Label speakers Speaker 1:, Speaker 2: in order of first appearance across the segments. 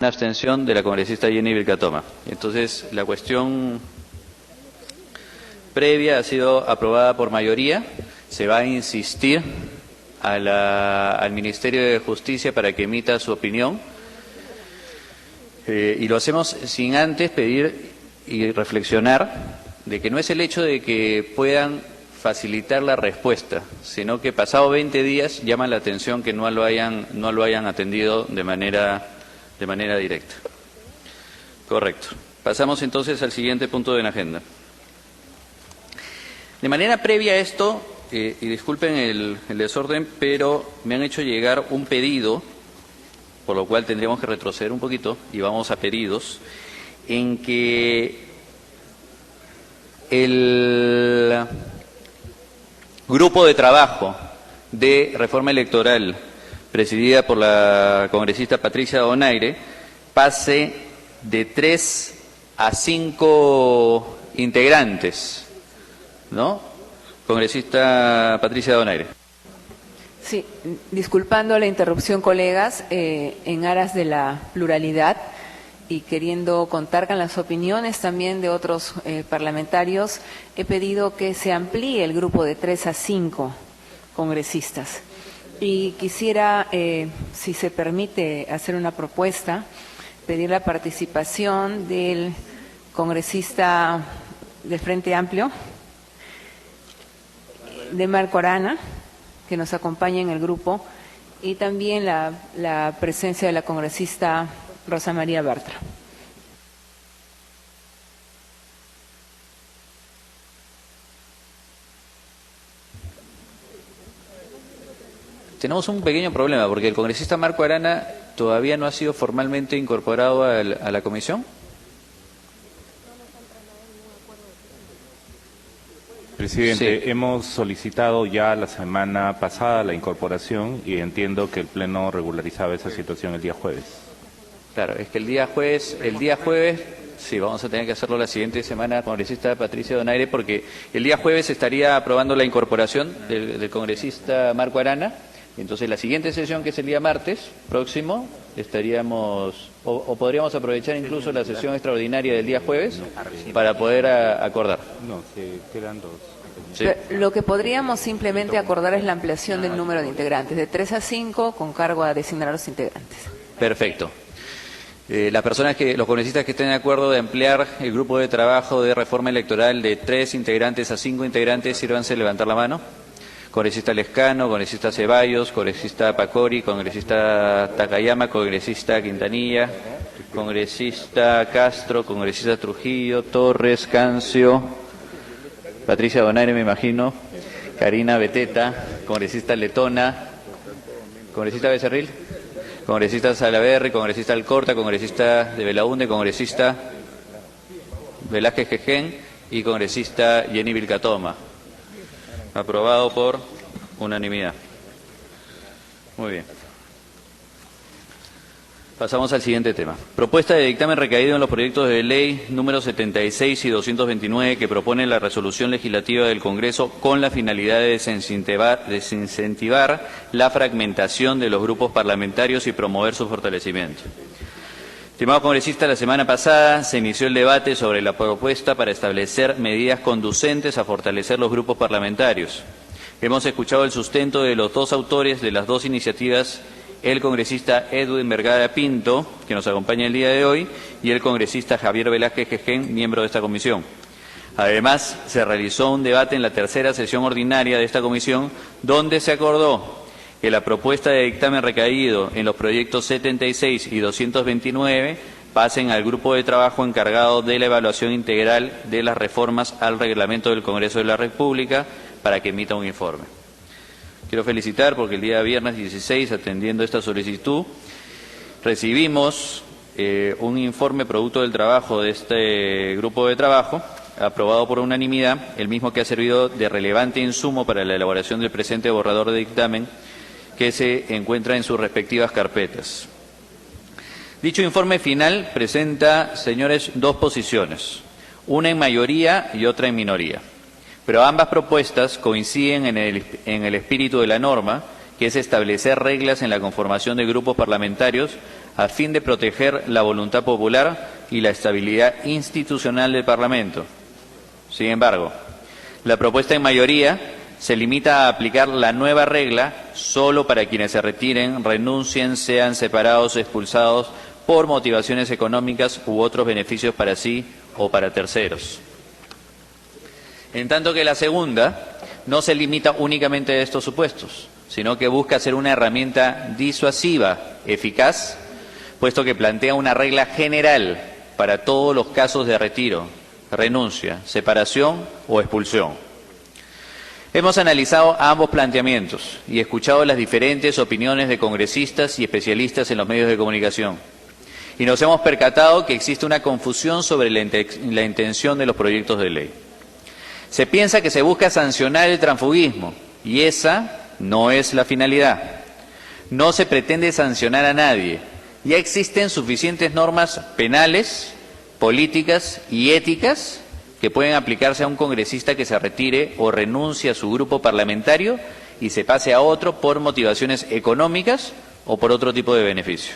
Speaker 1: Una abstención de la congresista Jenny Vilcatoma. Entonces, la cuestión previa ha sido aprobada por mayoría. Se va a insistir al Ministerio de Justicia para que emita su opinión. Y lo hacemos sin antes pedir y reflexionar de que no es el hecho de que puedan facilitar la respuesta, sino que pasado 20 días llama la atención que no lo hayan atendido de manera directa. Correcto. Pasamos entonces al siguiente punto de la agenda. De manera previa a esto, y disculpen el desorden, pero me han hecho llegar un pedido, por lo cual tendríamos que retroceder un poquito, y vamos a pedidos, en que el grupo de trabajo de reforma electoral presidida por la congresista Patricia Donaire, pase de 3 a 5 integrantes, ¿no? Congresista Patricia Donaire.
Speaker 2: Sí, disculpando la interrupción, colegas, en aras de la pluralidad y queriendo contar con las opiniones también de otros parlamentarios, he pedido que se amplíe el grupo de 3 a 5 congresistas. Y quisiera, si se permite, hacer una propuesta, pedir la participación del congresista del Frente Amplio, de Marco Arana, que nos acompaña en el grupo, y también la presencia de la congresista Rosa María Bartra.
Speaker 1: Tenemos un pequeño problema, porque el congresista Marco Arana todavía no ha sido formalmente incorporado a la comisión.
Speaker 3: Presidente,
Speaker 1: Sí.
Speaker 3: Hemos solicitado ya la semana pasada la incorporación y entiendo que el Pleno regularizaba esa situación el día jueves.
Speaker 1: Claro, es que el día jueves, sí, vamos a tener que hacerlo la siguiente semana, congresista Patricia Donaire, porque el día jueves estaría aprobando la incorporación del congresista Marco Arana. Entonces, la siguiente sesión, que es el día martes próximo, estaríamos, o podríamos aprovechar incluso la sesión extraordinaria del día jueves para poder acordar.
Speaker 3: No, se quedan dos.
Speaker 1: Sí.
Speaker 2: Lo que podríamos simplemente acordar es la ampliación del número de integrantes, de 3 a 5, con cargo a designar a los integrantes.
Speaker 1: Perfecto. Los congresistas que estén de acuerdo de ampliar el grupo de trabajo de reforma electoral de 3 integrantes a 5 integrantes, sírvanse levantar la mano. Congresista Lescano, congresista Ceballos, congresista Pacori, congresista Takayama, congresista Quintanilla, congresista Castro, congresista Trujillo, Torres, Cancio, Patricia Donaire, me imagino, Karina Beteta, congresista Letona, congresista Becerril, congresista Salaverry, congresista Alcorta, congresista de Belaunde, congresista Velázquez Quején y congresista Jenny Vilcatoma. Aprobado por unanimidad. Muy bien. Pasamos al siguiente tema. Propuesta de dictamen recaído en los proyectos de ley número 76 y 229 que propone la resolución legislativa del Congreso con la finalidad de desincentivar la fragmentación de los grupos parlamentarios y promover su fortalecimiento. Estimados congresistas, la semana pasada se inició el debate sobre la propuesta para establecer medidas conducentes a fortalecer los grupos parlamentarios. Hemos escuchado el sustento de los dos autores de las dos iniciativas, el congresista Edwin Vergara Pinto, que nos acompaña el día de hoy, y el congresista Javier Velázquez Quején, miembro de esta comisión. Además, se realizó un debate en la tercera sesión ordinaria de esta comisión, donde se acordó que la propuesta de dictamen recaído en los proyectos 76 y 229 pasen al grupo de trabajo encargado de la evaluación integral de las reformas al reglamento del Congreso de la República para que emita un informe. Quiero felicitar porque el día viernes 16, atendiendo esta solicitud, recibimos un informe producto del trabajo de este grupo de trabajo, aprobado por unanimidad, el mismo que ha servido de relevante insumo para la elaboración del presente borrador de dictamen, que se encuentra en sus respectivas carpetas. Dicho informe final presenta, señores, dos posiciones, una en mayoría y otra en minoría, pero ambas propuestas coinciden en el espíritu de la norma, que es establecer reglas en la conformación de grupos parlamentarios a fin de proteger la voluntad popular y la estabilidad institucional del Parlamento. Sin embargo, la propuesta en mayoría se limita a aplicar la nueva regla solo para quienes se retiren, renuncien, sean separados o expulsados por motivaciones económicas u otros beneficios para sí o para terceros. En tanto que la segunda no se limita únicamente a estos supuestos, sino que busca ser una herramienta disuasiva, eficaz, puesto que plantea una regla general para todos los casos de retiro, renuncia, separación o expulsión. Hemos analizado ambos planteamientos y escuchado las diferentes opiniones de congresistas y especialistas en los medios de comunicación. Y nos hemos percatado que existe una confusión sobre la intención de los proyectos de ley. Se piensa que se busca sancionar el transfugismo y esa no es la finalidad. No se pretende sancionar a nadie. Ya existen suficientes normas penales, políticas y éticas que pueden aplicarse a un congresista que se retire o renuncie a su grupo parlamentario y se pase a otro por motivaciones económicas o por otro tipo de beneficio.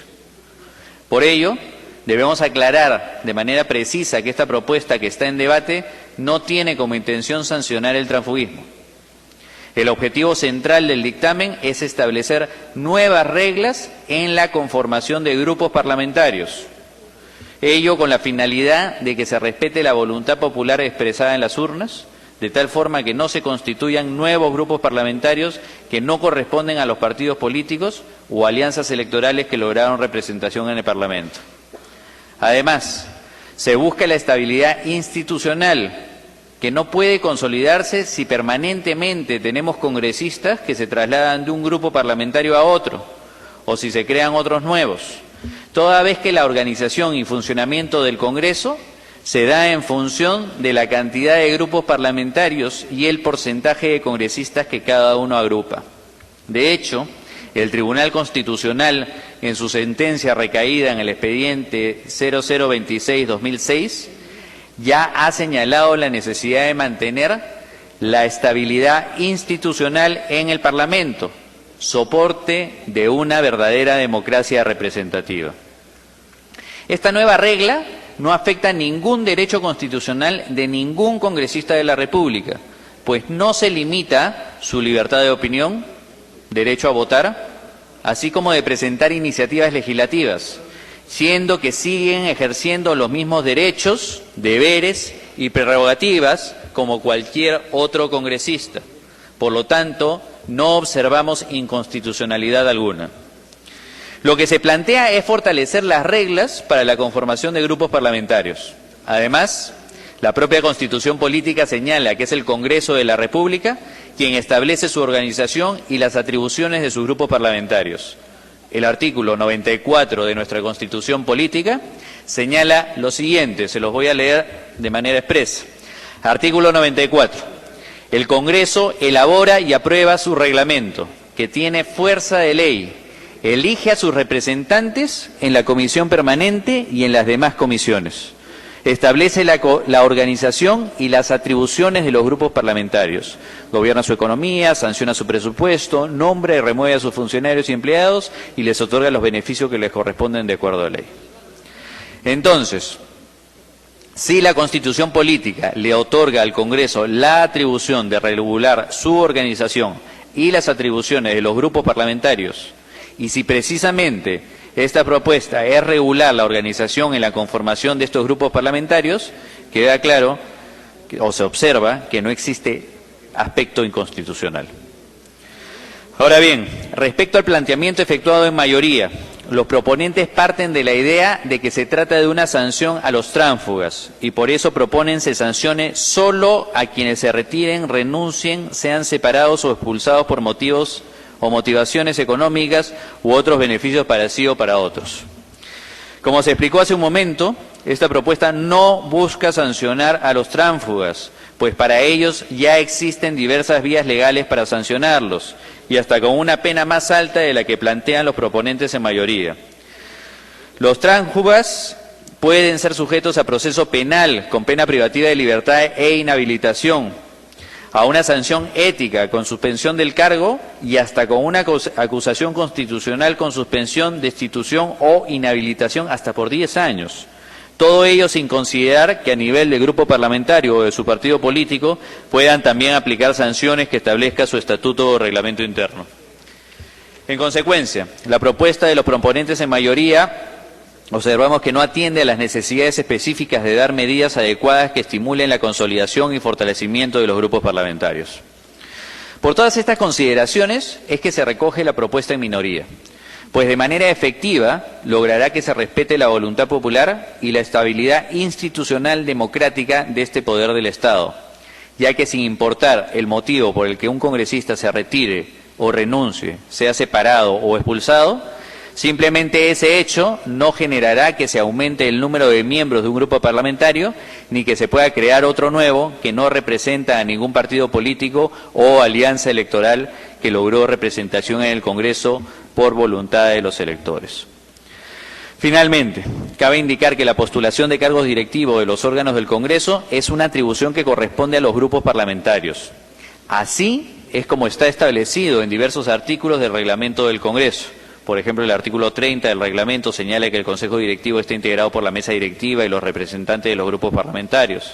Speaker 1: Por ello, debemos aclarar de manera precisa que esta propuesta que está en debate no tiene como intención sancionar el transfugismo. El objetivo central del dictamen es establecer nuevas reglas en la conformación de grupos parlamentarios. Ello con la finalidad de que se respete la voluntad popular expresada en las urnas, de tal forma que no se constituyan nuevos grupos parlamentarios que no corresponden a los partidos políticos o alianzas electorales que lograron representación en el Parlamento. Además, se busca la estabilidad institucional, que no puede consolidarse si permanentemente tenemos congresistas que se trasladan de un grupo parlamentario a otro, o si se crean otros nuevos, toda vez que la organización y funcionamiento del Congreso se da en función de la cantidad de grupos parlamentarios y el porcentaje de congresistas que cada uno agrupa. De hecho, el Tribunal Constitucional, en su sentencia recaída en el expediente 0026-2006, ya ha señalado la necesidad de mantener la estabilidad institucional en el Parlamento, soporte de una verdadera democracia representativa. Esta nueva regla no afecta ningún derecho constitucional de ningún congresista de la República, pues no se limita su libertad de opinión, derecho a votar, así como de presentar iniciativas legislativas, siendo que siguen ejerciendo los mismos derechos, deberes y prerrogativas como cualquier otro congresista. Por lo tanto, no observamos inconstitucionalidad alguna. Lo que se plantea es fortalecer las reglas para la conformación de grupos parlamentarios. Además, la propia Constitución Política señala que es el Congreso de la República quien establece su organización y las atribuciones de sus grupos parlamentarios. El artículo 94 de nuestra Constitución Política señala lo siguiente, se los voy a leer de manera expresa. Artículo 94. El Congreso elabora y aprueba su reglamento, que tiene fuerza de ley. Elige a sus representantes en la comisión permanente y en las demás comisiones. Establece la organización y las atribuciones de los grupos parlamentarios. Gobierna su economía, sanciona su presupuesto, nombra y remueve a sus funcionarios y empleados y les otorga los beneficios que les corresponden de acuerdo a la ley. Entonces, si la Constitución Política le otorga al Congreso la atribución de regular su organización y las atribuciones de los grupos parlamentarios, y si precisamente esta propuesta es regular la organización y la conformación de estos grupos parlamentarios, queda claro o se observa que no existe aspecto inconstitucional. Ahora bien, respecto al planteamiento efectuado en mayoría, los proponentes parten de la idea de que se trata de una sanción a los tránsfugas y por eso proponen se sancione solo a quienes se retiren, renuncien, sean separados o expulsados por motivos o motivaciones económicas u otros beneficios para sí o para otros. Como se explicó hace un momento, esta propuesta no busca sancionar a los tránsfugas, pues para ellos ya existen diversas vías legales para sancionarlos, y hasta con una pena más alta de la que plantean los proponentes en mayoría. Los tránsfugas pueden ser sujetos a proceso penal con pena privativa de libertad e inhabilitación, a una sanción ética con suspensión del cargo y hasta con una acusación constitucional con suspensión, destitución o inhabilitación hasta por 10 años. Todo ello sin considerar que a nivel de grupo parlamentario o de su partido político puedan también aplicar sanciones que establezca su estatuto o reglamento interno. En consecuencia, la propuesta de los proponentes en mayoría observamos que no atiende a las necesidades específicas de dar medidas adecuadas que estimulen la consolidación y fortalecimiento de los grupos parlamentarios. Por todas estas consideraciones es que se recoge la propuesta en minoría, pues de manera efectiva logrará que se respete la voluntad popular y la estabilidad institucional democrática de este poder del Estado, ya que sin importar el motivo por el que un congresista se retire o renuncie, sea separado o expulsado, simplemente ese hecho no generará que se aumente el número de miembros de un grupo parlamentario, ni que se pueda crear otro nuevo que no representa a ningún partido político o alianza electoral que logró representación en el Congreso por voluntad de los electores. Finalmente, cabe indicar que la postulación de cargos directivos de los órganos del Congreso es una atribución que corresponde a los grupos parlamentarios. Así es como está establecido en diversos artículos del reglamento del Congreso. Por ejemplo, el artículo 30 del reglamento señala que el Consejo Directivo está integrado por la mesa directiva y los representantes de los grupos parlamentarios.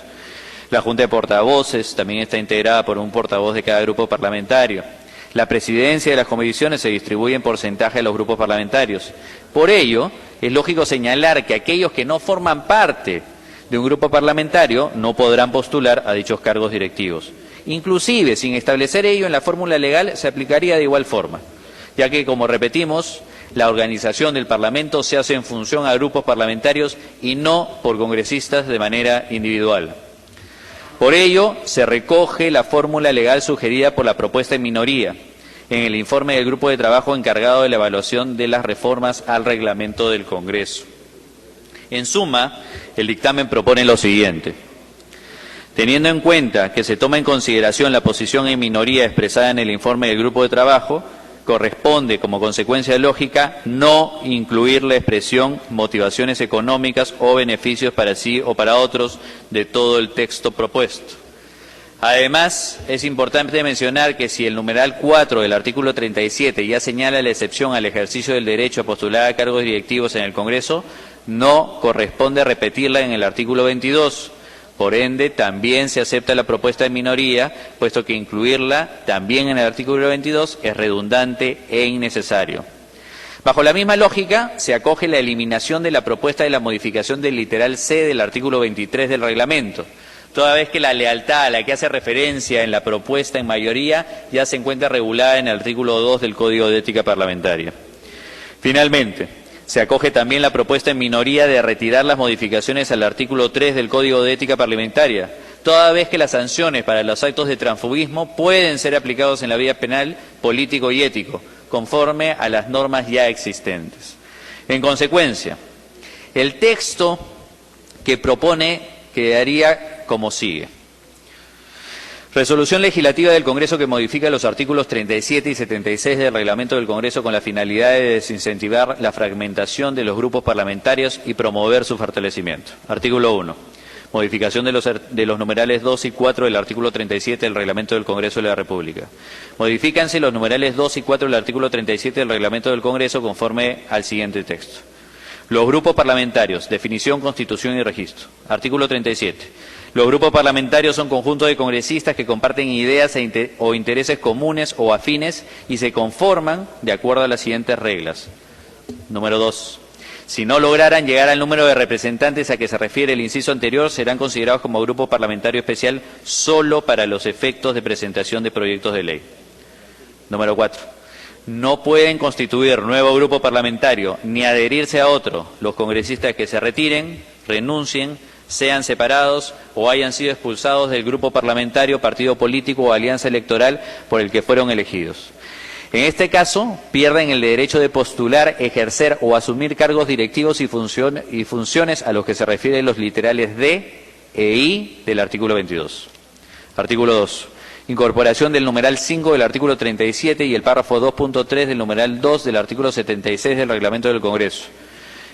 Speaker 1: La Junta de Portavoces también está integrada por un portavoz de cada grupo parlamentario. La presidencia de las comisiones se distribuye en porcentaje a los grupos parlamentarios. Por ello, es lógico señalar que aquellos que no forman parte de un grupo parlamentario no podrán postular a dichos cargos directivos. Inclusive, sin establecer ello en la fórmula legal, se aplicaría de igual forma, ya que, como repetimos, la organización del Parlamento se hace en función a grupos parlamentarios y no por congresistas de manera individual. Por ello, se recoge la fórmula legal sugerida por la propuesta en minoría en el informe del grupo de trabajo encargado de la evaluación de las reformas al reglamento del Congreso. En suma, el dictamen propone lo siguiente. Teniendo en cuenta que se toma en consideración la posición en minoría expresada en el informe del grupo de trabajo, corresponde, como consecuencia lógica, no incluir la expresión motivaciones económicas o beneficios para sí o para otros de todo el texto propuesto. Además, es importante mencionar que si el numeral 4 del artículo 37 ya señala la excepción al ejercicio del derecho a postular a cargos directivos en el Congreso, no corresponde repetirla en el artículo 22. Por ende, también se acepta la propuesta de minoría, puesto que incluirla también en el artículo 22 es redundante e innecesario. Bajo la misma lógica, se acoge la eliminación de la propuesta de la modificación del literal C del artículo 23 del reglamento, toda vez que la lealtad a la que hace referencia en la propuesta en mayoría ya se encuentra regulada en el artículo 2 del Código de Ética Parlamentaria. Finalmente, se acoge también la propuesta en minoría de retirar las modificaciones al artículo 3 del Código de Ética Parlamentaria, toda vez que las sanciones para los actos de transfugismo pueden ser aplicados en la vía penal, político y ético, conforme a las normas ya existentes. En consecuencia, el texto que propone quedaría como sigue. Resolución legislativa del Congreso que modifica los artículos 37 y 76 del Reglamento del Congreso con la finalidad de desincentivar la fragmentación de los grupos parlamentarios y promover su fortalecimiento. Artículo 1. Modificación de los numerales 2 y 4 del artículo 37 del Reglamento del Congreso de la República. Modifícanse los numerales 2 y 4 del artículo 37 del Reglamento del Congreso conforme al siguiente texto. Los grupos parlamentarios, definición, constitución y registro. Artículo 37. Los grupos parlamentarios son conjuntos de congresistas que comparten ideas o intereses comunes o afines y se conforman de acuerdo a las siguientes reglas. Número 2. Si no lograran llegar al número de representantes a que se refiere el inciso anterior, serán considerados como grupo parlamentario especial solo para los efectos de presentación de proyectos de ley. Número 4. No pueden constituir nuevo grupo parlamentario ni adherirse a otro los congresistas que se retiren, renuncien, sean separados o hayan sido expulsados del grupo parlamentario, partido político o alianza electoral por el que fueron elegidos. En este caso, pierden el derecho de postular, ejercer o asumir cargos directivos y funciones a los que se refieren los literales D e I del artículo 22. Artículo 2. Incorporación del numeral 5 del artículo 37 y el párrafo 2.3 del numeral 2 del artículo 76 del Reglamento del Congreso,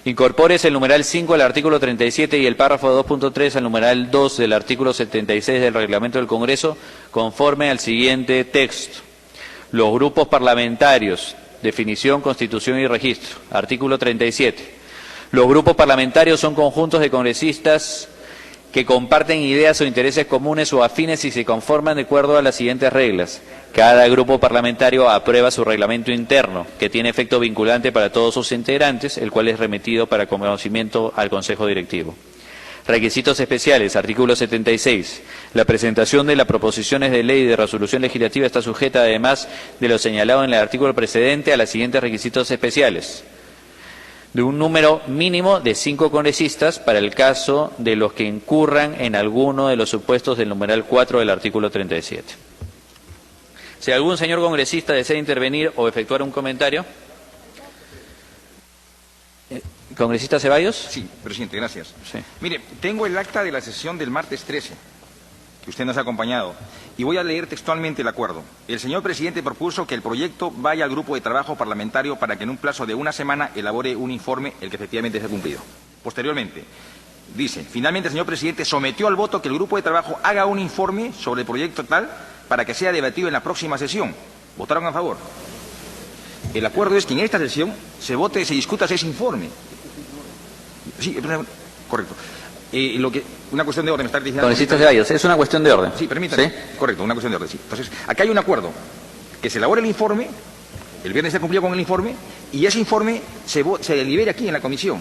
Speaker 1: Incorpórese el numeral 5 al artículo 37 y el párrafo 2.3 al numeral 2 del artículo 76 del Reglamento del Congreso conforme al siguiente texto. Los grupos parlamentarios, definición, constitución y registro. Artículo 37. Los grupos parlamentarios son conjuntos de congresistas que comparten ideas o intereses comunes o afines y se conforman de acuerdo a las siguientes reglas. Cada grupo parlamentario aprueba su reglamento interno, que tiene efecto vinculante para todos sus integrantes, el cual es remitido para conocimiento al Consejo Directivo. Requisitos especiales, artículo 76. La presentación de las proposiciones de ley y de resolución legislativa está sujeta, además de lo señalado en el artículo precedente, a los siguientes requisitos especiales. De un número mínimo de 5 congresistas para el caso de los que incurran en alguno de los supuestos del numeral 4 del artículo 37. Si algún señor congresista desea intervenir o efectuar un comentario. ¿Congresista Ceballos?
Speaker 4: Sí, presidente, gracias.
Speaker 1: Sí.
Speaker 4: Mire, tengo el acta de la sesión del martes 13, que usted nos ha acompañado, y voy a leer textualmente el acuerdo. El señor presidente propuso que el proyecto vaya al grupo de trabajo parlamentario para que en un plazo de 1 semana elabore un informe, el que efectivamente se ha cumplido. Posteriormente, dice, finalmente el señor presidente sometió al voto que el grupo de trabajo haga un informe sobre el proyecto tal para que sea debatido en la próxima sesión. ¿Votaron a favor? El acuerdo es que en esta sesión se vote, se discuta ese informe. Sí, correcto. Una cuestión de orden, me está diciendo.
Speaker 1: Congresista Ceballos, es una cuestión de orden.
Speaker 4: Sí, permítame.
Speaker 1: ¿Sí?
Speaker 4: Correcto, una cuestión de orden, sí. Entonces, acá hay un acuerdo, que se elabore el informe, el viernes se cumplió con el informe, y ese informe se delibere aquí en la comisión.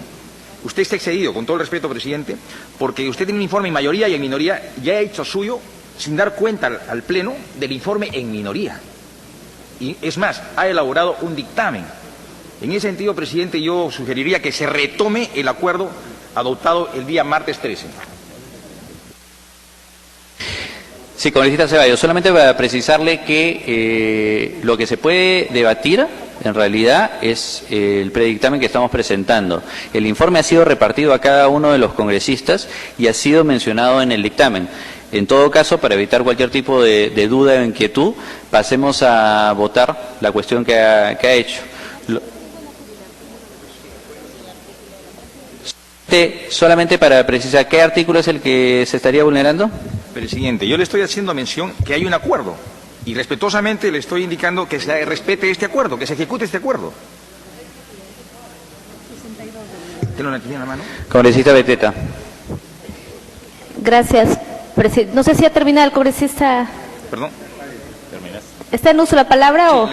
Speaker 4: Usted está excedido, con todo el respeto, presidente, porque usted tiene un informe en mayoría y en minoría, ya ha hecho suyo, sin dar cuenta al Pleno del informe en minoría. Y es más, ha elaborado un dictamen. En ese sentido, presidente, yo sugeriría que se retome el acuerdo adoptado el día martes 13.
Speaker 1: Sí, congresista Ceballos, solamente para precisarle que lo que se puede debatir en realidad es el predictamen que estamos presentando. El informe ha sido repartido a cada uno de los congresistas y ha sido mencionado en el dictamen. En todo caso, para evitar cualquier tipo de duda o inquietud, pasemos a votar la cuestión que ha hecho. Solamente para precisar, ¿qué artículo es el que se estaría vulnerando?
Speaker 4: Presidente, yo le estoy haciendo mención que hay un acuerdo y respetuosamente le estoy indicando que se respete este acuerdo, que se ejecute este acuerdo. ¿Tiene una en la mano?
Speaker 1: Congresista Beteta.
Speaker 5: Gracias, presidente. No sé si ha terminado el congresista.
Speaker 4: Perdón.
Speaker 5: ¿Está en uso la palabra o...?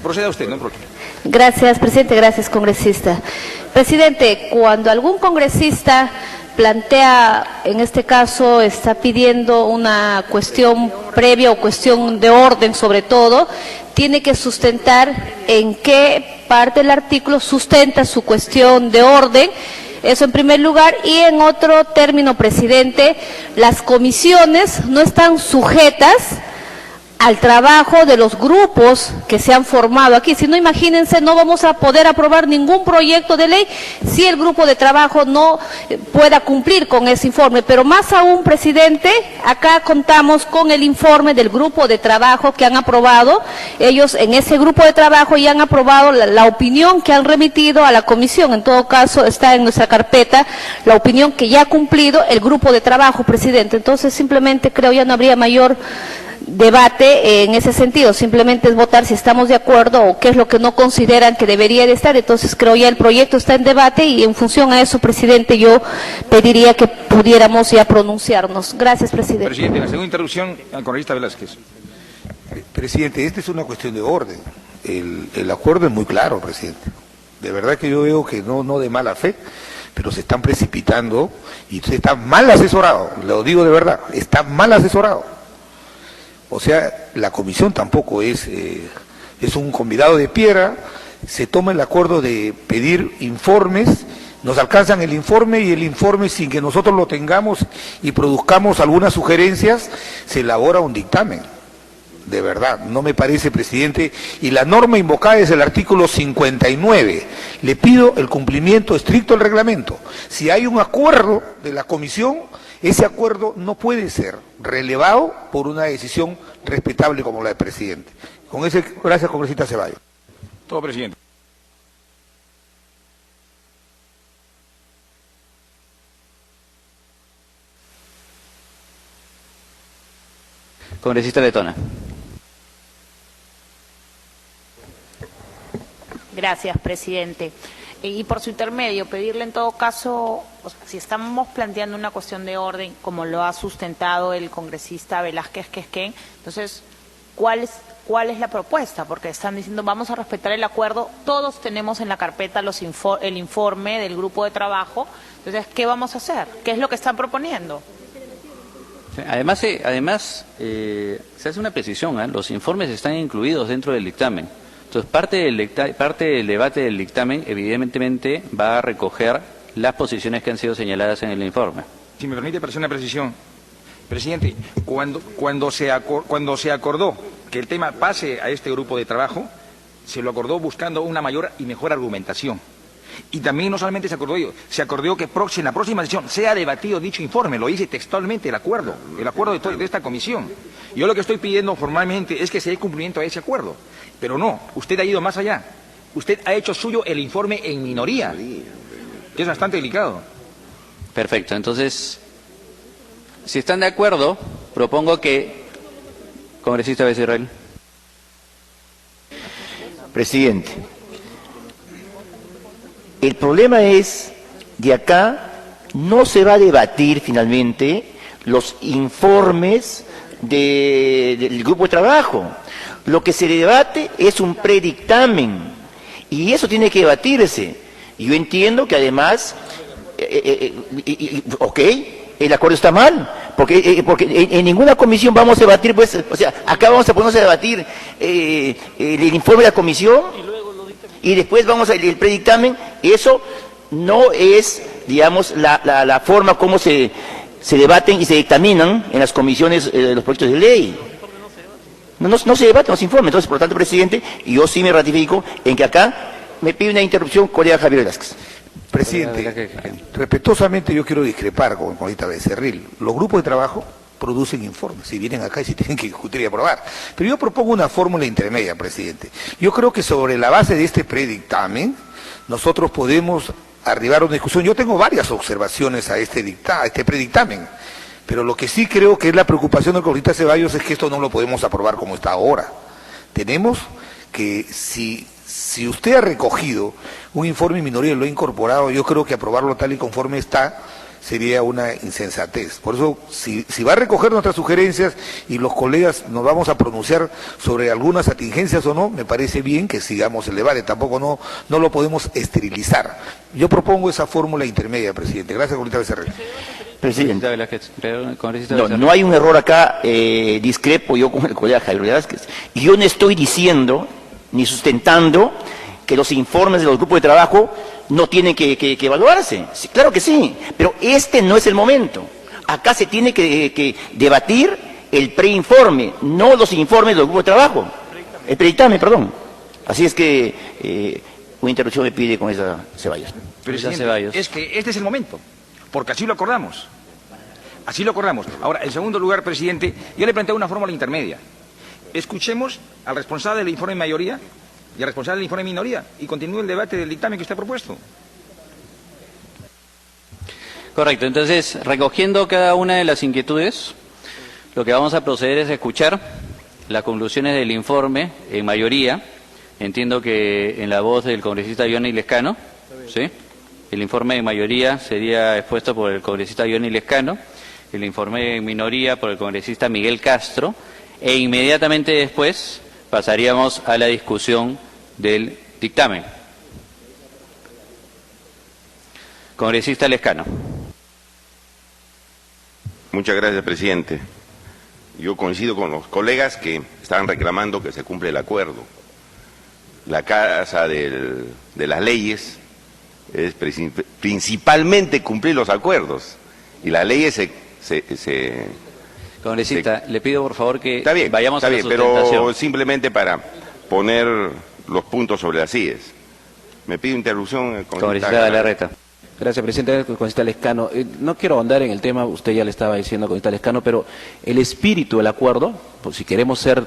Speaker 4: Proceda usted, no proceda.
Speaker 5: Gracias, presidente. Gracias, congresista. Presidente, cuando algún congresista plantea, en este caso, está pidiendo una cuestión previa o cuestión de orden sobre todo, tiene que sustentar en qué parte del artículo sustenta su cuestión de orden. Eso en primer lugar. Y en otro término, presidente, las comisiones no están sujetas al trabajo de los grupos que se han formado aquí. Si no, imagínense, no vamos a poder aprobar ningún proyecto de ley si el grupo de trabajo no pueda cumplir con ese informe. Pero más aún, presidente, acá contamos con el informe del grupo de trabajo que han aprobado. Ellos en ese grupo de trabajo ya han aprobado la opinión que han remitido a la comisión. En todo caso, está en nuestra carpeta la opinión que ya ha cumplido el grupo de trabajo, presidente. Entonces, simplemente creo ya no habría mayor debate en ese sentido, simplemente es votar si estamos de acuerdo o qué es lo que no consideran que debería de estar. Entonces creo ya el proyecto está en debate y en función a eso, presidente, yo pediría que pudiéramos ya pronunciarnos. Gracias, presidente.
Speaker 4: Presidente, la segunda interrupción al congresista Velázquez.
Speaker 6: Presidente, esta es una cuestión de orden. El acuerdo es muy claro, presidente. De verdad que yo veo que no de mala fe, pero se están precipitando y se está mal asesorado, lo digo de verdad, está mal asesorado. O sea, la comisión tampoco es un convidado de piedra, se toma el acuerdo de pedir informes, nos alcanzan el informe y el informe sin que nosotros lo tengamos y produzcamos algunas sugerencias, se elabora un dictamen. De verdad, no me parece, presidente, y la norma invocada es el artículo 59. Le pido el cumplimiento estricto del reglamento. Si hay un acuerdo de la comisión, ese acuerdo no puede ser relevado por una decisión respetable como la del presidente. Con ese, gracias, congresista Ceballos.
Speaker 4: Todo, presidente.
Speaker 1: Congresista Letona.
Speaker 7: Gracias, presidente. Y por su intermedio, pedirle en todo caso, o sea, si estamos planteando una cuestión de orden, como lo ha sustentado el congresista Velázquez Quezquén, entonces, ¿cuál es la propuesta? Porque están diciendo, vamos a respetar el acuerdo, todos tenemos en la carpeta el informe del grupo de trabajo, entonces, ¿qué vamos a hacer? ¿Qué es lo que están proponiendo?
Speaker 1: Además, se hace una precisión, los informes están incluidos dentro del dictamen. Entonces, parte del debate del dictamen, evidentemente, va a recoger las posiciones que han sido señaladas en el informe.
Speaker 4: Si me permite, hacer una precisión. Presidente, cuando se acordó que el tema pase a este grupo de trabajo, se lo acordó buscando una mayor y mejor argumentación. Y también no solamente se acordó ello, se acordó que en la próxima sesión sea debatido dicho informe, lo dice textualmente el acuerdo de esta comisión. Yo lo que estoy pidiendo formalmente es que se dé cumplimiento a ese acuerdo, pero no, usted ha ido más allá. Usted ha hecho suyo el informe en minoría, que es bastante delicado.
Speaker 1: Perfecto, entonces, si están de acuerdo, propongo que... Congresista Becerril.
Speaker 8: Presidente, el problema es, de acá no se va a debatir finalmente los informes del grupo de trabajo. Lo que se debate es un predictamen y eso tiene que debatirse. Y yo entiendo que además, el acuerdo está mal, porque en ninguna comisión vamos a debatir, pues, o sea, acá vamos a ponernos a debatir el informe de la comisión y después vamos al predictamen. Eso no es, digamos, la forma como se debaten y se dictaminan en las comisiones los proyectos de ley. No se debaten los informes. Entonces, por lo tanto, presidente, yo sí me ratifico en que acá me pide una interrupción, colega Javier Velázquez.
Speaker 6: Presidente, respetuosamente yo quiero discrepar con el congresista Becerril. Los grupos de trabajo producen informes, si vienen acá y si tienen que discutir y aprobar. Pero yo propongo una fórmula intermedia, presidente. Yo creo que sobre la base de este predictamen, nosotros podemos arribar a una discusión. Yo tengo varias observaciones a este predictamen, pero lo que sí creo que es la preocupación del congresista Ceballos es que esto no lo podemos aprobar como está ahora. Tenemos que, si usted ha recogido un informe en minoría y lo ha incorporado, yo creo que aprobarlo tal y conforme está sería una insensatez. Por eso, si va a recoger nuestras sugerencias y los colegas nos vamos a pronunciar sobre algunas atingencias o no, me parece bien que sigamos el debate, tampoco no lo podemos esterilizar. Yo propongo esa fórmula intermedia, presidente. Gracias, congresista Becerril.
Speaker 8: Presidente, no hay un error acá, discrepo yo con el colega Javier Velázquez. Yo no estoy diciendo ni sustentando que los informes de los grupos de trabajo no tienen que evaluarse. Sí, claro que sí, pero este no es el momento. Acá se tiene que debatir el preinforme, no los informes de los grupos de trabajo. El predictamen, perdón. Así es que una interrupción me pide con esa Ceballos.
Speaker 4: Presidente, es que este es el momento, porque así lo acordamos. Así lo acordamos. Ahora, en segundo lugar, presidente, yo le planteo una fórmula intermedia. Escuchemos al responsable del informe de mayoría y al responsable del informe de minoría y continúe el debate del dictamen que usted ha propuesto.
Speaker 1: Correcto, entonces, recogiendo cada una de las inquietudes, lo que vamos a proceder es escuchar las conclusiones del informe en mayoría. Entiendo que en la voz del congresista Johnny Lescano, ¿sí? El informe en mayoría sería expuesto por el congresista Johnny Lescano, el informe en minoría por el congresista Miguel Castro, e inmediatamente después pasaríamos a la discusión del dictamen. Congresista Lescano.
Speaker 9: Muchas gracias, presidente. Yo coincido con los colegas que estaban reclamando que se cumpla el acuerdo. La casa de las leyes es principalmente cumplir los acuerdos y las leyes
Speaker 1: Congresista, le pido por favor que vayamos
Speaker 9: a
Speaker 1: la sustentación.
Speaker 9: Pero simplemente para poner los puntos sobre las IES. Me pido interrupción.
Speaker 1: Congresista de la Reta.
Speaker 10: Gracias, presidente. Congresista Lescano. No quiero ahondar en el tema, usted ya le estaba diciendo, congresista Lescano, pero el espíritu del acuerdo pues, si queremos ser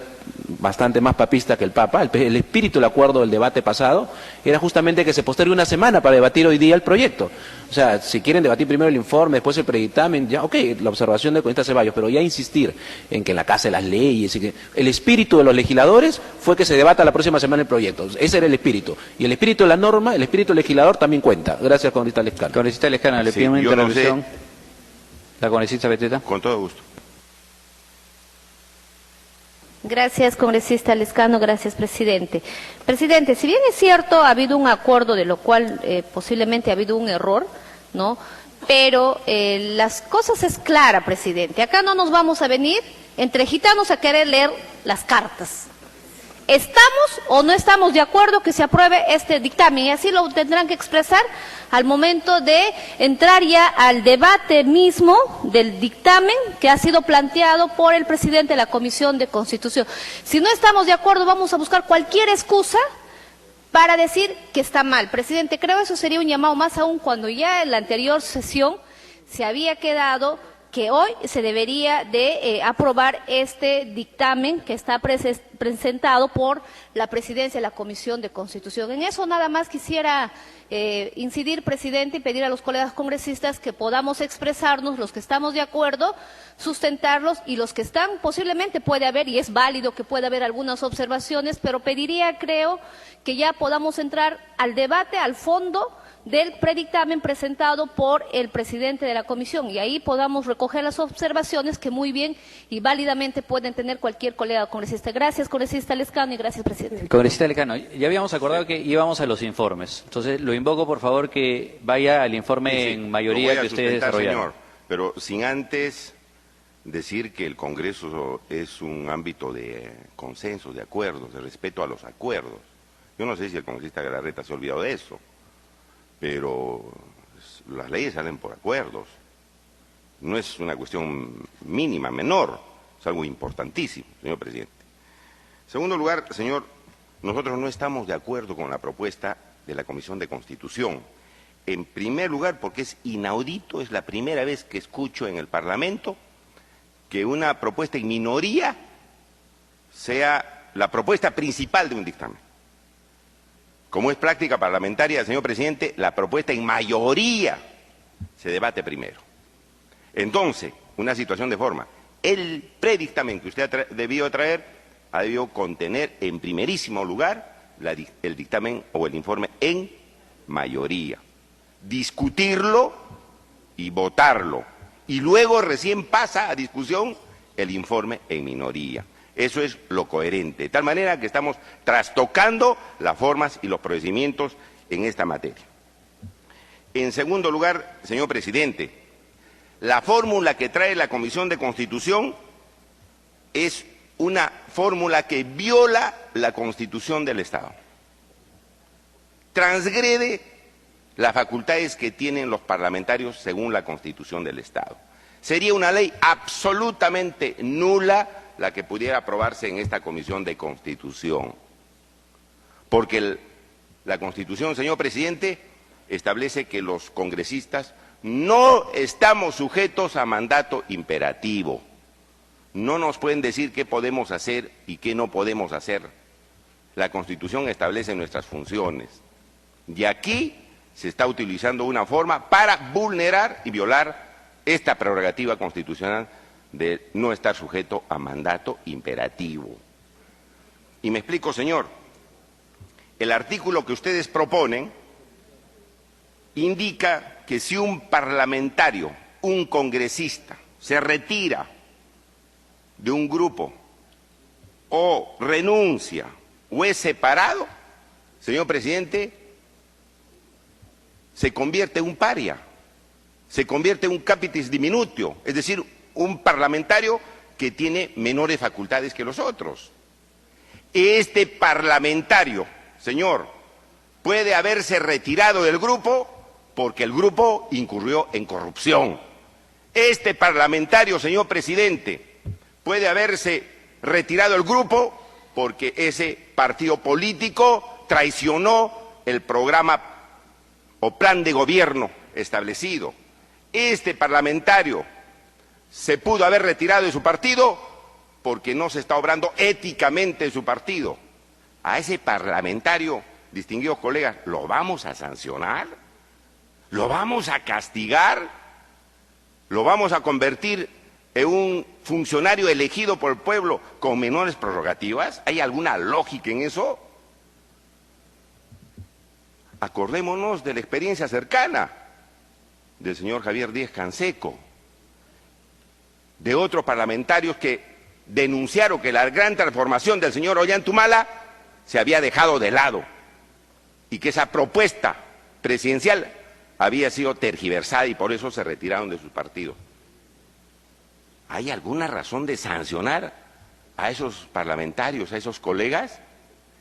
Speaker 10: bastante más papista que el Papa, el espíritu del acuerdo del debate pasado era justamente que se postergue una semana para debatir hoy día el proyecto. O sea, si quieren debatir primero el informe, después el predictamen, ya, ok, la observación del congresista Ceballos, pero ya insistir en que en la Casa de las Leyes, y que el espíritu de los legisladores fue que se debata la próxima semana el proyecto. Ese era el espíritu. Y el espíritu de la norma, el espíritu legislador también cuenta. Gracias, congresista Lescano.
Speaker 1: Congresista Lescano, le pido una intervención. No sé. La congresista Beteta.
Speaker 9: Con todo gusto.
Speaker 5: Gracias, congresista Lescano. Gracias, presidente. Presidente, si bien es cierto, ha habido un acuerdo, de lo cual posiblemente ha habido un error, ¿no? Pero las cosas es clara, presidente. Acá no nos vamos a venir entre gitanos a querer leer las cartas. ¿Estamos o no estamos de acuerdo que se apruebe este dictamen? Y así lo tendrán que expresar al momento de entrar ya al debate mismo del dictamen que ha sido planteado por el presidente de la Comisión de Constitución. Si no estamos de acuerdo, vamos a buscar cualquier excusa para decir que está mal. Presidente, creo que eso sería un llamado, más aún cuando ya en la anterior sesión se había quedado que hoy se debería de aprobar este dictamen que está presentado por la presidencia de la Comisión de Constitución. En eso nada más quisiera incidir, presidente, y pedir a los colegas congresistas que podamos expresarnos, los que estamos de acuerdo, sustentarlos, y los que están, posiblemente puede haber, y es válido que pueda haber algunas observaciones, pero pediría, creo, que ya podamos entrar al debate, al fondo del predictamen presentado por el presidente de la comisión, y ahí podamos recoger las observaciones que muy bien y válidamente pueden tener cualquier colega congresista. Gracias, congresista Lescano, y gracias, presidente.
Speaker 1: Congresista Lescano, ya habíamos acordado que íbamos a los informes, entonces lo invoco por favor que vaya al informe en mayoría que ustedes desarrollaron.
Speaker 9: Señor, pero sin antes decir que el Congreso es un ámbito de consenso, de acuerdos, de respeto a los acuerdos. Yo no sé si el congresista Galarreta se ha olvidado de eso, pero las leyes salen por acuerdos. No es una cuestión mínima, menor, es algo importantísimo, señor presidente. En segundo lugar, señor, nosotros no estamos de acuerdo con la propuesta de la Comisión de Constitución. En primer lugar, porque es inaudito, es la primera vez que escucho en el Parlamento que una propuesta en minoría sea la propuesta principal de un dictamen. Como es práctica parlamentaria, señor presidente, la propuesta en mayoría se debate primero. Entonces, una situación de forma. El predictamen que usted ha debido traer ha debido contener en primerísimo lugar el dictamen o el informe en mayoría. Discutirlo y votarlo. Y luego recién pasa a discusión el informe en minoría. Eso es lo coherente, de tal manera que estamos trastocando las formas y los procedimientos en esta materia. En segundo lugar, señor presidente, la fórmula que trae la Comisión de Constitución es una fórmula que viola la Constitución del Estado. Transgrede las facultades que tienen los parlamentarios según la Constitución del Estado. Sería una ley absolutamente nula la que pudiera aprobarse en esta Comisión de Constitución. Porque la Constitución, señor presidente, establece que los congresistas no estamos sujetos a mandato imperativo. No nos pueden decir qué podemos hacer y qué no podemos hacer. La Constitución establece nuestras funciones. Y aquí se está utilizando una forma para vulnerar y violar esta prerrogativa constitucional de no estar sujeto a mandato imperativo. Y me explico, señor, el artículo que ustedes proponen indica que si un parlamentario, un congresista, se retira de un grupo o renuncia o es separado, señor presidente, se convierte en un paria, se convierte en un capitis diminutio, es decir, un parlamentario que tiene menores facultades que los otros. Este parlamentario, señor, puede haberse retirado del grupo porque el grupo incurrió en corrupción. Este parlamentario, señor presidente, puede haberse retirado del grupo porque ese partido político traicionó el programa o plan de gobierno establecido. Este parlamentario se pudo haber retirado de su partido porque no se está obrando éticamente en su partido. A ese parlamentario, distinguidos colegas, ¿lo vamos a sancionar? ¿Lo vamos a castigar? ¿Lo vamos a convertir en un funcionario elegido por el pueblo con menores prerrogativas? ¿Hay alguna lógica en eso? Acordémonos de la experiencia cercana del señor Javier Díaz Canseco, de otros parlamentarios que denunciaron que la gran transformación del señor Ollantumala se había dejado de lado y que esa propuesta presidencial había sido tergiversada y por eso se retiraron de sus partidos. ¿Hay alguna razón de sancionar a esos parlamentarios, a esos colegas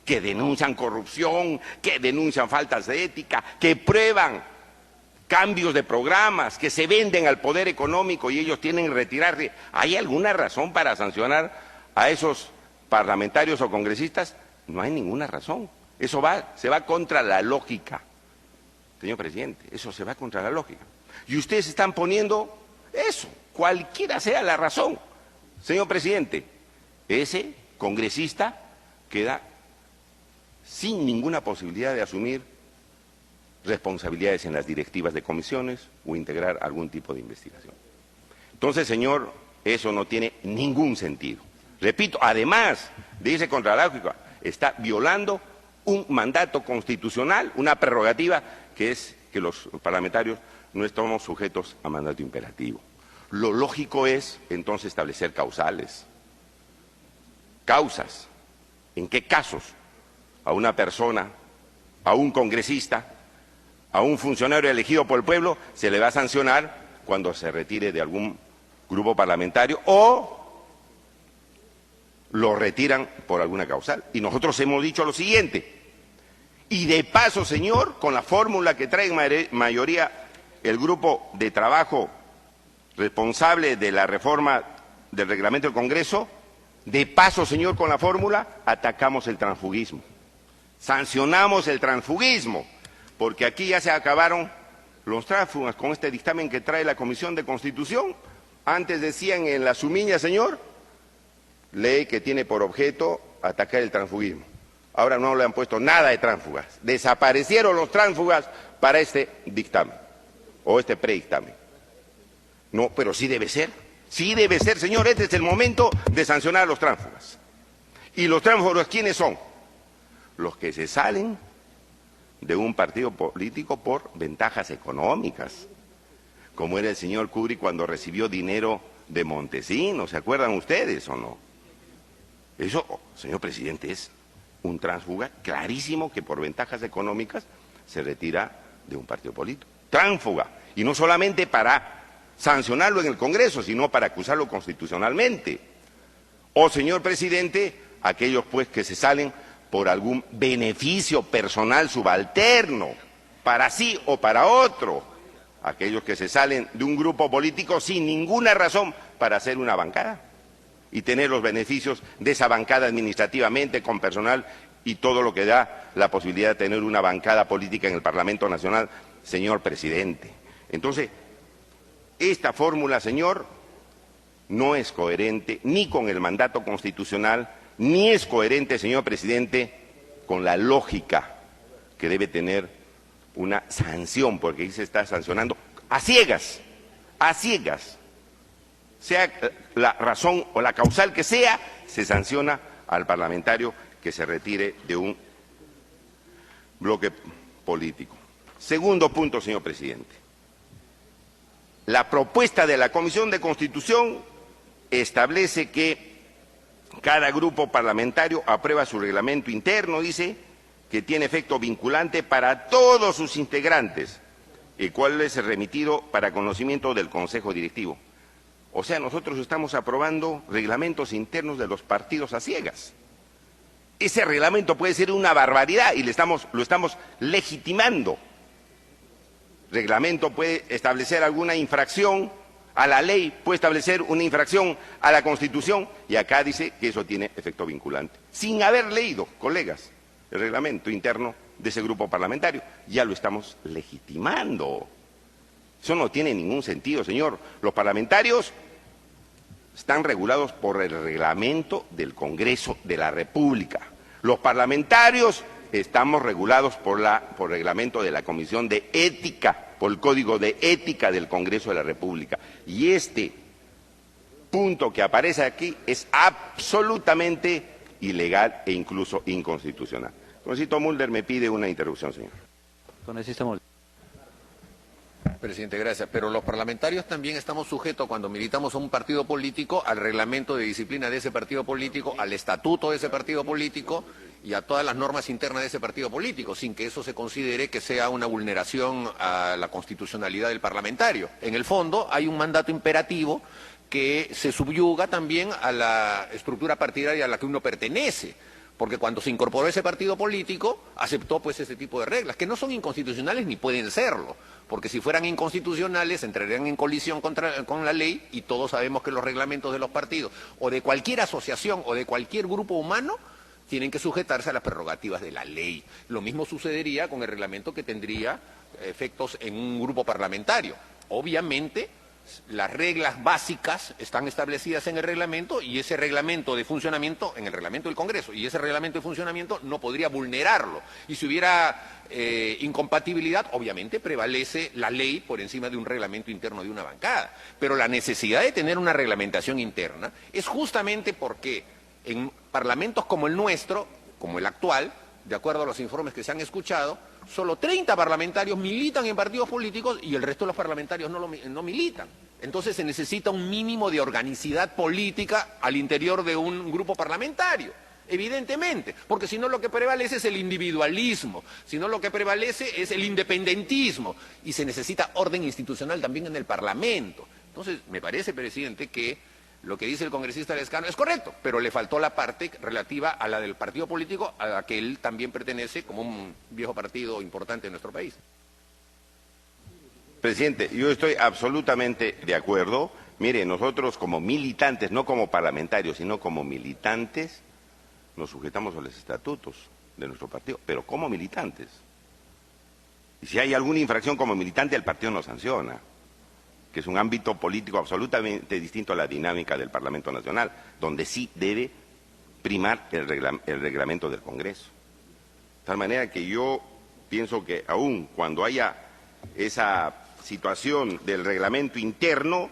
Speaker 9: que denuncian corrupción, que denuncian faltas de ética, que prueban cambios de programas, que se venden al poder económico y ellos tienen que retirarse? ¿Hay alguna razón para sancionar a esos parlamentarios o congresistas? No hay ninguna razón. Eso se va contra la lógica, señor presidente, eso se va contra la lógica. Y ustedes están poniendo eso, cualquiera sea la razón. Señor presidente, ese congresista queda sin ninguna posibilidad de asumir responsabilidades en las directivas de comisiones o integrar algún tipo de investigación. Entonces, señor, eso no tiene ningún sentido. Repito, además de irse contra la lógica, está violando un mandato constitucional, una prerrogativa que es que los parlamentarios no estamos sujetos a mandato imperativo. Lo lógico es entonces establecer causales. Causas. ¿En qué casos a una persona, a un congresista, a un funcionario elegido por el pueblo se le va a sancionar cuando se retire de algún grupo parlamentario o lo retiran por alguna causal? Y nosotros hemos dicho lo siguiente, y de paso, señor, con la fórmula que trae en mayoría el grupo de trabajo responsable de la reforma del reglamento del Congreso, de paso, señor, con la fórmula, atacamos el transfugismo, sancionamos el transfugismo, porque aquí ya se acabaron los tránsfugas con este dictamen que trae la Comisión de Constitución. Antes decían en la sumiña, señor, ley que tiene por objeto atacar el transfugismo. Ahora no le han puesto nada de tránsfugas. Desaparecieron los tránsfugas para este dictamen o este predictamen. No, pero sí debe ser, señor. Este es el momento de sancionar a los tránsfugas. ¿Y los tránsfugas quiénes son? Los que se salen de un partido político por ventajas económicas, como era el señor Cubri cuando recibió dinero de Montesinos. ¿Se acuerdan ustedes o no? Eso, señor presidente, es un tránsfuga clarísimo que por ventajas económicas se retira de un partido político. Tránsfuga. Y no solamente para sancionarlo en el Congreso, sino para acusarlo constitucionalmente. O, señor presidente, aquellos pues que se salen por algún beneficio personal subalterno, para sí o para otro. Aquellos que se salen de un grupo político sin ninguna razón para hacer una bancada y tener los beneficios de esa bancada administrativamente, con personal y todo lo que da la posibilidad de tener una bancada política en el Parlamento Nacional, señor presidente. Entonces, esta fórmula, señor, no es coherente ni con el mandato constitucional, ni es coherente, señor presidente, con la lógica que debe tener una sanción, porque ahí se está sancionando a ciegas, sea la razón o la causal que sea, se sanciona al parlamentario que se retire de un bloque político. Segundo punto, señor presidente. La propuesta de la Comisión de Constitución establece que cada grupo parlamentario aprueba su reglamento interno, dice, que tiene efecto vinculante para todos sus integrantes, el cual es remitido para conocimiento del Consejo Directivo. O sea, nosotros estamos aprobando reglamentos internos de los partidos a ciegas. Ese reglamento puede ser una barbaridad y lo estamos legitimando. Reglamento puede establecer alguna infracción a la ley, puede establecer una infracción a la Constitución, y acá dice que eso tiene efecto vinculante. Sin haber leído, colegas, el reglamento interno de ese grupo parlamentario, ya lo estamos legitimando. Eso no tiene ningún sentido, señor. Los parlamentarios están regulados por el reglamento del Congreso de la República. Los parlamentarios estamos regulados por reglamento de la Comisión de Ética, por el Código de Ética del Congreso de la República. Y este punto que aparece aquí es absolutamente ilegal e incluso inconstitucional. El congresista Mulder me pide una interrupción, señor.
Speaker 1: Congresista Mulder.
Speaker 11: Presidente, gracias. Pero los parlamentarios también estamos sujetos, cuando militamos a un partido político, al reglamento de disciplina de ese partido político, al estatuto de ese partido político y a todas las normas internas de ese partido político, sin que eso se considere que sea una vulneración a la constitucionalidad del parlamentario. En el fondo, hay un mandato imperativo que se subyuga también a la estructura partidaria a la que uno pertenece. Porque cuando se incorporó ese partido político, aceptó pues ese tipo de reglas, que no son inconstitucionales ni pueden serlo, porque si fueran inconstitucionales entrarían en colisión con la ley, y todos sabemos que los reglamentos de los partidos, o de cualquier asociación, o de cualquier grupo humano, tienen que sujetarse a las prerrogativas de la ley. Lo mismo sucedería con el reglamento que tendría efectos en un grupo parlamentario. Obviamente, las reglas básicas están establecidas en el reglamento, y ese reglamento de funcionamiento, en el reglamento del Congreso, y ese reglamento de funcionamiento no podría vulnerarlo. Y si hubiera incompatibilidad, obviamente prevalece la ley por encima de un reglamento interno de una bancada. Pero la necesidad de tener una reglamentación interna es justamente porque en parlamentos como el nuestro, como el actual, de acuerdo a los informes que se han escuchado, solo 30 parlamentarios militan en partidos políticos y el resto de los parlamentarios no militan. Entonces se necesita un mínimo de organicidad política al interior de un grupo parlamentario, evidentemente, porque si no lo que prevalece es el individualismo, si no lo que prevalece es el independentismo, y se necesita orden institucional también en el Parlamento. Entonces, me parece, presidente, que lo que dice el congresista Lescano es correcto, pero le faltó la parte relativa a la del partido político a la que él también pertenece como un viejo partido importante en nuestro país.
Speaker 9: Presidente, yo estoy absolutamente de acuerdo. Mire, nosotros como militantes, no como parlamentarios, sino como militantes, nos sujetamos a los estatutos de nuestro partido, pero como militantes. Y si hay alguna infracción como militante, el partido nos sanciona, que es un ámbito político absolutamente distinto a la dinámica del Parlamento Nacional, donde sí debe primar el reglamento del Congreso. De tal manera que yo pienso que aún cuando haya esa situación del reglamento interno,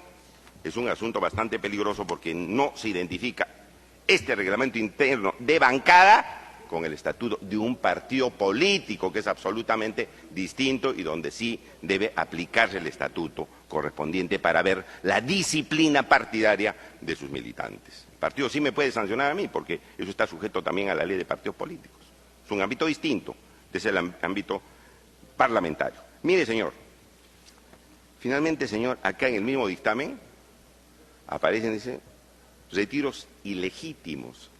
Speaker 9: es un asunto bastante peligroso porque no se identifica este reglamento interno de bancada con el estatuto de un partido político, que es absolutamente distinto y donde sí debe aplicarse el estatuto correspondiente para ver la disciplina partidaria de sus militantes. El partido sí me puede sancionar a mí, porque eso está sujeto también a la ley de partidos políticos. Es un ámbito distinto, es el ámbito parlamentario. Mire, señor, finalmente, señor, acá en el mismo dictamen aparecen, dice, retiros ilegítimos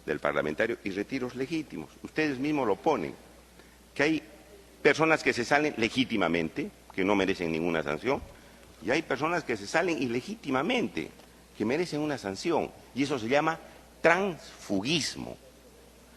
Speaker 9: del parlamentario y retiros legítimos. Ustedes mismos lo ponen, que hay personas que se salen legítimamente, que no merecen ninguna sanción, y hay personas que se salen ilegítimamente, que merecen una sanción, y eso se llama transfugismo.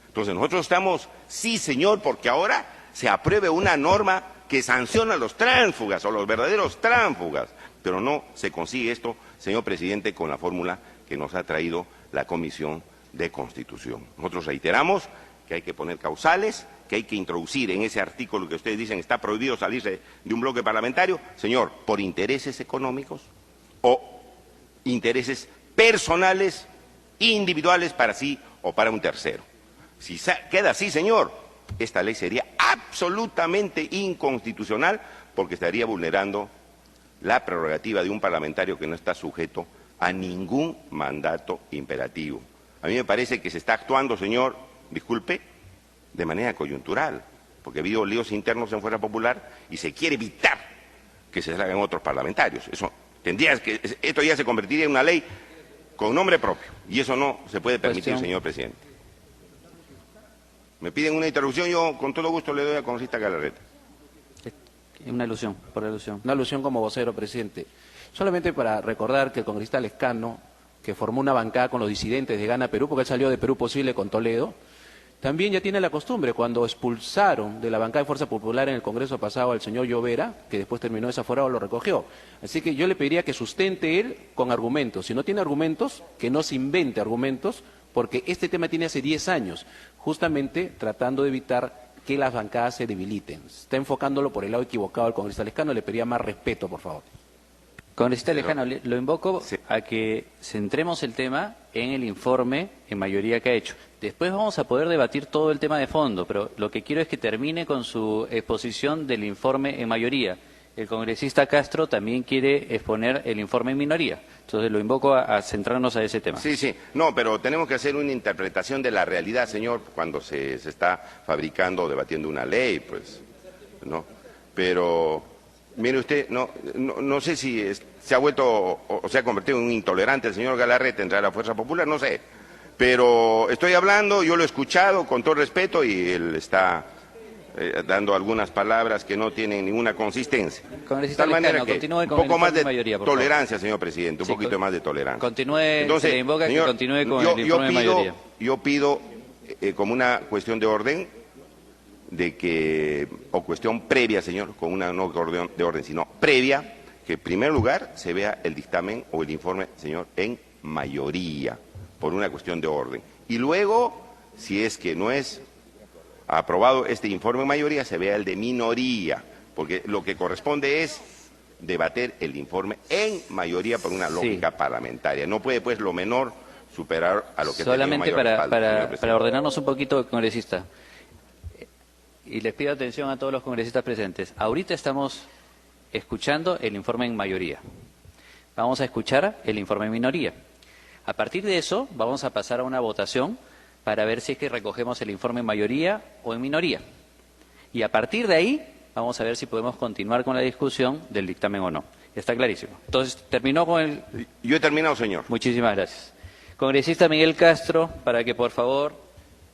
Speaker 9: Entonces nosotros estamos, sí señor, porque ahora se apruebe una norma que sanciona a los tránsfugas o los verdaderos tránsfugas, pero no se consigue esto, señor presidente, con la fórmula que nos ha traído la Comisión de Constitución. Nosotros reiteramos que hay que poner causales, que hay que introducir en ese artículo que ustedes dicen está prohibido salirse de un bloque parlamentario, señor, por intereses económicos o intereses personales, individuales para sí o para un tercero. Si queda así, señor, esta ley sería absolutamente inconstitucional porque estaría vulnerando la prerrogativa de un parlamentario que no está sujeto a ningún mandato imperativo. A mí me parece que se está actuando, señor, disculpe, de manera coyuntural, porque ha habido líos internos en Fuerza Popular y se quiere evitar que se salgan otros parlamentarios. Esto ya se convertiría en una ley con nombre propio, y eso no se puede permitir, señor presidente. Me piden una interrupción, yo con todo gusto le doy al congresista Galarreta.
Speaker 1: Una alusión, por alusión.
Speaker 10: Una alusión como vocero, presidente. Solamente para recordar que el congresista Lescano, que formó una bancada con los disidentes de Gana Perú, porque él salió de Perú Posible con Toledo, también ya tiene la costumbre, cuando expulsaron de la bancada de Fuerza Popular en el Congreso pasado al señor Llovera, que después terminó desaforado, lo recogió. Así que yo le pediría que sustente él con argumentos. Si no tiene argumentos, que no se invente argumentos, porque este tema tiene hace 10 años, justamente tratando de evitar que las bancadas se debiliten. Está enfocándolo por el lado equivocado al congresista Lescano, le pediría más respeto, por favor.
Speaker 1: Congresista Lescano, lo invoco a que centremos el tema en el informe en mayoría que ha hecho. Después vamos a poder debatir todo el tema de fondo, pero lo que quiero es que termine con su exposición del informe en mayoría. El congresista Castro también quiere exponer el informe en minoría. Entonces lo invoco a centrarnos a ese tema.
Speaker 9: Sí, sí. No, pero tenemos que hacer una interpretación de la realidad, señor, cuando se está fabricando o debatiendo una ley, pues, ¿no? Pero, mire usted, no sé si se ha vuelto o se ha convertido en un intolerante el señor Galarreta entre la Fuerza Popular, no sé. Pero estoy hablando, yo lo he escuchado con todo respeto y él está dando algunas palabras que no tienen ninguna consistencia.
Speaker 1: Congresista
Speaker 9: De tal manera
Speaker 1: Lescano,
Speaker 9: que
Speaker 1: continúe con
Speaker 9: un poco
Speaker 1: el
Speaker 9: más
Speaker 1: informe
Speaker 9: de
Speaker 1: en mayoría, por
Speaker 9: tolerancia, señor presidente, un poquito más de tolerancia.
Speaker 1: Continúe,
Speaker 9: Entonces,
Speaker 1: se le invoca
Speaker 9: señor,
Speaker 1: que continúe con el informe en mayoría.
Speaker 9: Yo pido, como una cuestión de orden, o cuestión previa, señor, con una no de orden, sino previa, que en primer lugar se vea el dictamen o el informe, señor, en mayoría, por una cuestión de orden. Y luego, si es que no es aprobado este informe en mayoría, se vea el de minoría, porque lo que corresponde es debatir el informe en mayoría por una lógica parlamentaria. No puede, pues, lo menor superar a lo que
Speaker 1: solamente
Speaker 9: mayor respaldo,
Speaker 1: para ordenarnos un poquito, congresista, y les pido atención a todos los congresistas presentes. Ahorita estamos escuchando el informe en mayoría. Vamos a escuchar el informe en minoría. A partir de eso, vamos a pasar a una votación para ver si es que recogemos el informe en mayoría o en minoría. Y a partir de ahí, vamos a ver si podemos continuar con la discusión del dictamen o no. Está clarísimo. Entonces, ¿terminó con el...?
Speaker 9: Yo he terminado, señor.
Speaker 1: Muchísimas gracias. Congresista Miguel Castro, para que por favor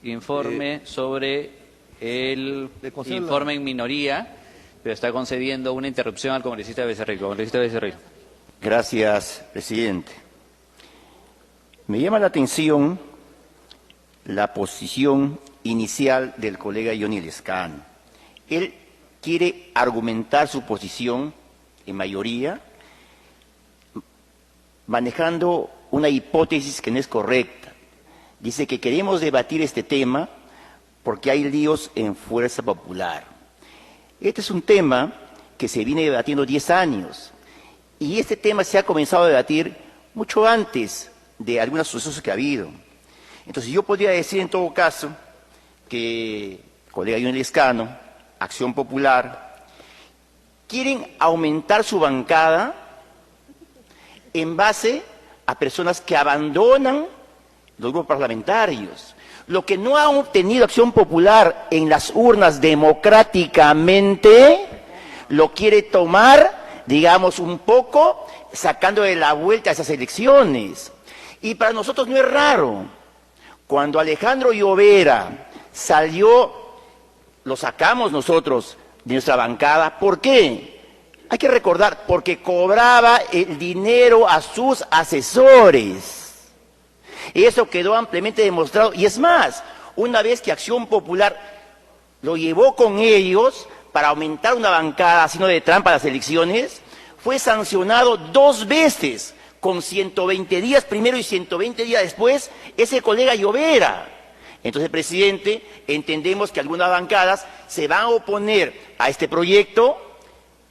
Speaker 1: informe sobre el informe en minoría, pero está concediendo una interrupción al congresista Becerril. Congresista Becerril.
Speaker 8: Gracias, presidente. Me llama la atención la posición inicial del colega Johnny Lescano. Él quiere argumentar su posición en mayoría manejando una hipótesis que no es correcta. Dice que queremos debatir este tema porque hay líos en Fuerza Popular. Este es un tema que se viene debatiendo 10 años y este tema se ha comenzado a debatir mucho antes de algunos sucesos que ha habido. Entonces yo podría decir en todo caso que el colega Johnny Lescano, Acción Popular, quieren aumentar su bancada en base a personas que abandonan los grupos parlamentarios. Lo que no ha obtenido Acción Popular en las urnas democráticamente, lo quiere tomar, digamos, un poco, sacando de la vuelta a esas elecciones. Y para nosotros no es raro. Cuando Alejandro Llovera salió, lo sacamos nosotros de nuestra bancada. ¿Por qué? Hay que recordar, porque cobraba el dinero a sus asesores. Eso quedó ampliamente demostrado. Y es más, una vez que Acción Popular lo llevó con ellos para aumentar una bancada, sino de trampa a las elecciones, fue sancionado 2 veces, con 120 días primero y 120 días después, ese colega Llovera. Entonces, presidente, entendemos que algunas bancadas se van a oponer a este proyecto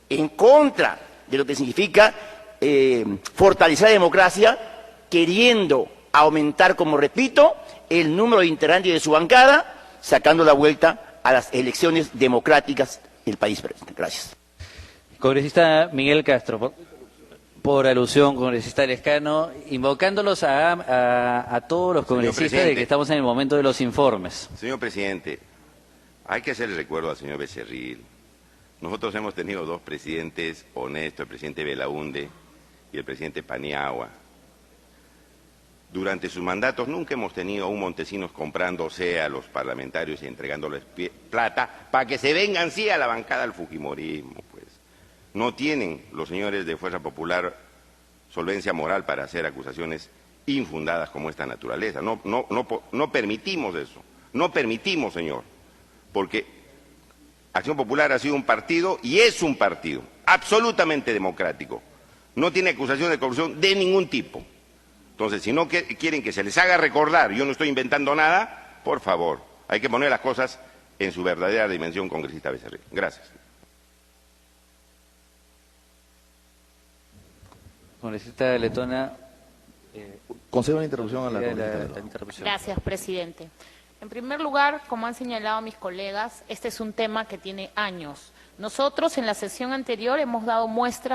Speaker 8: en contra de lo que significa fortalecer la democracia, queriendo aumentar, como repito, el número de integrantes de su bancada, sacando la vuelta a las elecciones democráticas del país. Gracias.
Speaker 1: Congresista Miguel Castro, por alusión, congresista Lescano, invocándolos a todos los congresistas de que estamos en el momento de los informes.
Speaker 9: Señor presidente, hay que hacer el recuerdo al señor Becerril. Nosotros hemos tenido 2 presidentes honestos, el presidente Belaunde y el presidente Paniagua. Durante sus mandatos nunca hemos tenido a un Montesinos comprándose a los parlamentarios y entregándoles plata para que se vengan sí a la bancada del fujimorismo, pues. No tienen los señores de Fuerza Popular solvencia moral para hacer acusaciones infundadas como esta naturaleza. No permitimos eso. No permitimos, señor, porque Acción Popular ha sido un partido y es un partido absolutamente democrático. No tiene acusación de corrupción de ningún tipo. Entonces, si no quieren que se les haga recordar, yo no estoy inventando nada, por favor, hay que poner las cosas en su verdadera dimensión, congresista Becerril. Gracias.
Speaker 1: Congresista Letona.
Speaker 12: Concedo la interrupción a la
Speaker 1: interrupción.
Speaker 7: Gracias, presidente. En primer lugar, como han señalado mis colegas, este es un tema que tiene años. Nosotros en la sesión anterior hemos dado muestras